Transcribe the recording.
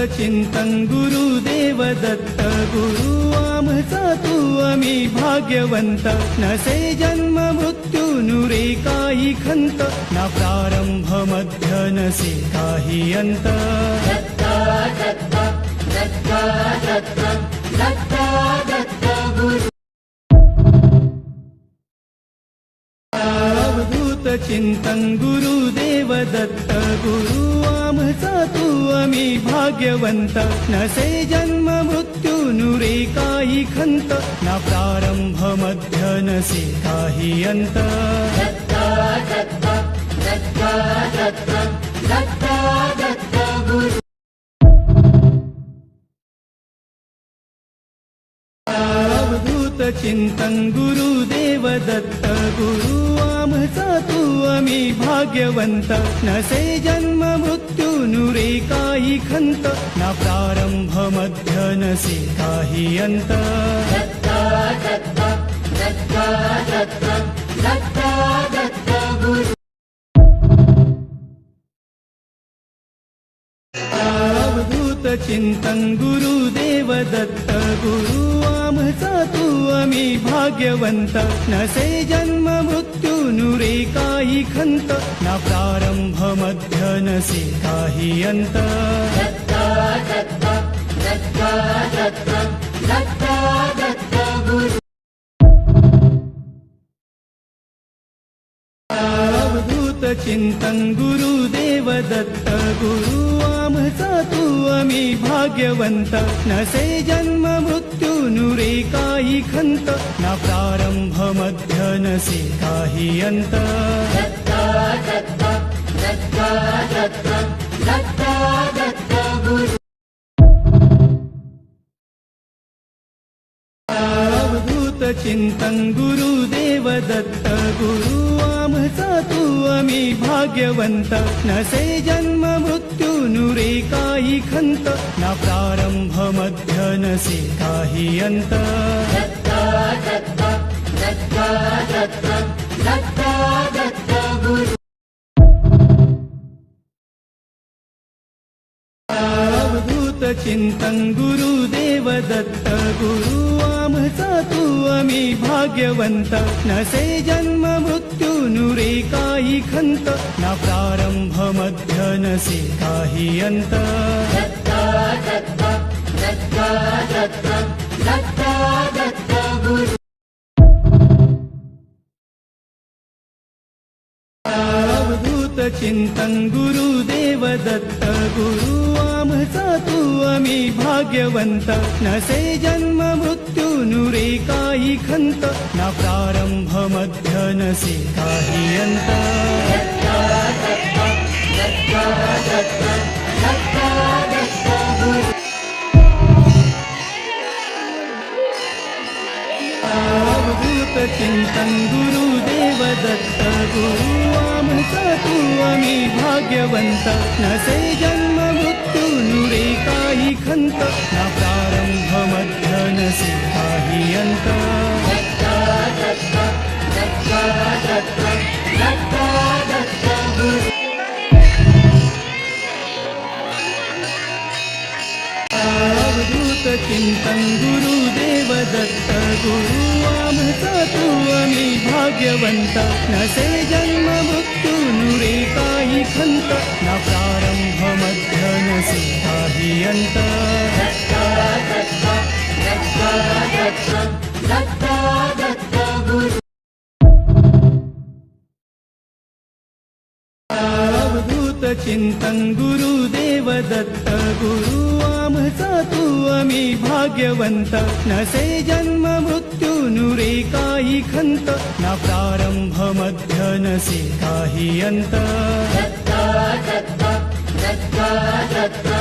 चिंतन गुरुदेव दत्त गुरु आमचा तू आम्ही भाग्यवंत नसे जन्म मृत्यू नुरे काही खंत ना प्रारंभ मध्य नसे काही अंत दत्ता दत्ता दत्ता दत्ता दत्ता दत्ता गुरु अवधूत चिंतन गुरुदेव दत्त गुरु आमचा तू आम्ही भाग्यवंत नसे जन्म मृत्यू नुरे काही खंत ना प्रारंभ मध्य नसे काही अंत दत्ता दत्ता दत्ता दत्ता दत्ता दत्ता गुरु अवधूत चिंतन गुरुदेव दत्त गुरु आमचा तू आम्ही भाग्यवंत नसे जन्म मृत्यू नुरे काही खंत ना प्रारंभ मध्य नसे काही अंत दत्ता दत्ता दत्ता दत्ता दत्ता दत्ता गुरु अवधूत चिंतन गुरुदेव दत्त गुरु आमचा तू आम्ही भाग्यवंत नसे जन्म मृत्यू नुरे काही खंत ना प्रारंभ मध्य नसे काही अंत दत्ता दत्ता दत्ता दत्ता दत्ता दत्ता गुरु अवधूत चिंतन गुरुदेव दत्त गुरु आमचा तू आम्ही भाग्यवंत नसे जन्म मृत्यू नुरे काही खंत ना प्रारंभ मध्य नसे काही अंत दत्ता दत्ता दत्ता दत्ता दत्ता दत्ता गुरु अवधूत चिंतन गुरुदेव दत्त गुरु आमचा तू आम्ही भाग्यवंत नसे जन्म मृत्यू नुरे काही खंत ना प्रारंभ मध्य नसे काही अंत दत्ता दत्ता दत्ता दत्ता दत्ता दत्ता गुरु अवधूत चिंतन गुरुदेव दत्त गुरु आमचा तू आम्ही भाग्यवंत नसे जन्म मृत्यू नुरे काही खंत ना प्रारंभ मध्य नसे काही अंत दत्ता दत्ता दत्ता दत्ता दत्ता दत्ता गुरु अवधूत चिंतन गुरुदेव दत्त गुरु आमचा तू आम्ही भाग्यवंत नसे जन्म मृत्यू नुरे काही खंत ना प्रारंभ मध्य नसे काही अंत दत्ता दत्ता दत्ता दत्ता दत्ता दत्ता गुरु अवधूत चिंतन गुरुदेव दत्त गुरु आमचा तू आम्ही भाग्यवंत नसे जन्म मृत्यू नुरे काही खंत ना प्रारंभ मध्य नसे काही अंत दत्ता दत्ता दत्ता दत्ता दत्ता दत्ता गुरु अवधूत चिंतन गुरुदेव दत्त गुरु आमचा तू आम्ही भाग्यवंत नसे जन्म मृत्यू नुरे काही खंत ना प्रारंभ मध्य नसे काही अंत दत्ता दत्ता दत्ता दत्ता दत्ता दत्ता गुरु अवधूत चिंतन गुरुदेव दत्त गुरु आमचा तू आम्ही भाग्यवंत नसे जन्म मृत्यू नुरे काही खंत ना प्रारंभ मध्य नसे काही अंत दत्ता दत्ता दत्ता दत्ता